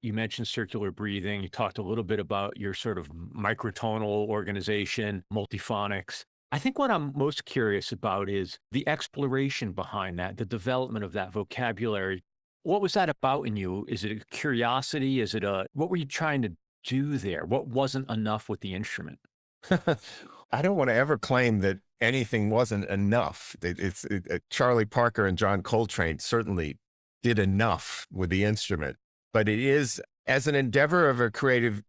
You mentioned circular breathing. You talked a little bit about your sort of microtonal organization, Multiphonics. I think what I'm most curious about is the exploration behind that, the development of that vocabulary. What was that about in you? Is it a curiosity? Is it a, what were you trying to do there? What wasn't enough with the instrument? I don't want to ever claim that anything wasn't enough. Charlie Parker and John Coltrane certainly did enough with the instrument, but it is, as an endeavor of a creative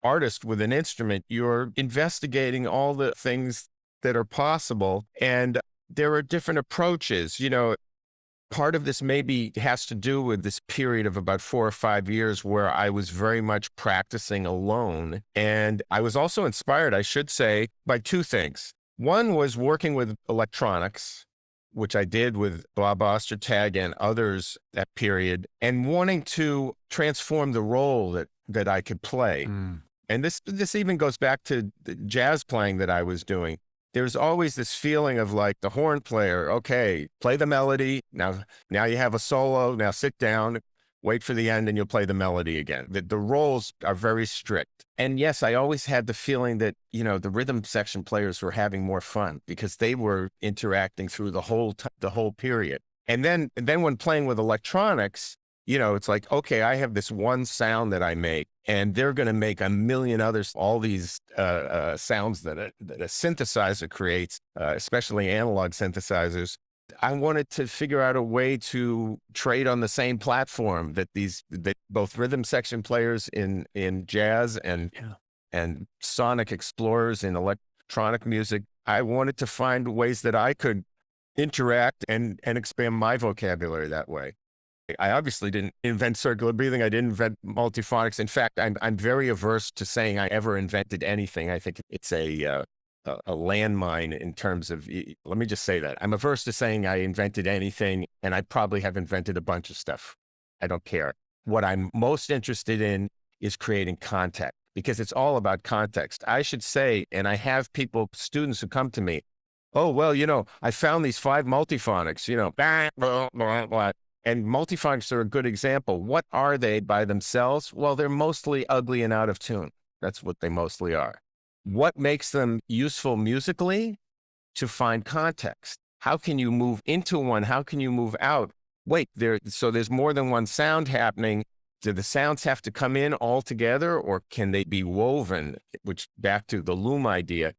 artist with an instrument, you're investigating all the things that are possible, and there are different approaches. Part of this maybe has to do with this period of about 4 or 5 years where I was very much practicing alone. And I was also inspired, I should say, by two things. One was working with electronics, which I did with Bob Ostertag and others that period, and wanting to transform the role that I could play. And this even goes back to the jazz playing that I was doing. There's always this feeling of like the horn player, okay, play the melody. Now you have a solo. Now sit down, wait for the end, and you'll play the melody again. The roles are very strict. And yes, I always had the feeling that, the rhythm section players were having more fun because they were interacting through the whole period. And then when playing with electronics, it's like, okay, I have this one sound that I make, and they're going to make a million others, all these sounds that a synthesizer creates, especially analog synthesizers. I wanted to figure out a way to trade on the same platform that both rhythm section players in jazz and sonic explorers in electronic music. I wanted to find ways that I could interact and expand my vocabulary that way. I obviously didn't invent circular breathing. I didn't invent multiphonics. In fact, I'm very averse to saying I ever invented anything. I think it's a landmine in terms of, let me just say that. I'm averse to saying I invented anything, and I probably have invented a bunch of stuff. I don't care. What I'm most interested in is creating context, because it's all about context. I should say, and I have students who come to me, oh, well, I found these 5 multiphonics, blah, blah, blah, blah. And multiphonics are a good example. What are they by themselves? Well, they're mostly ugly and out of tune. That's what they mostly are. What makes them useful musically? To find context. How can you move into one? How can you move out? Wait, there's more than one sound happening. Do the sounds have to come in all together, or can they be woven? Which, back to the loom idea,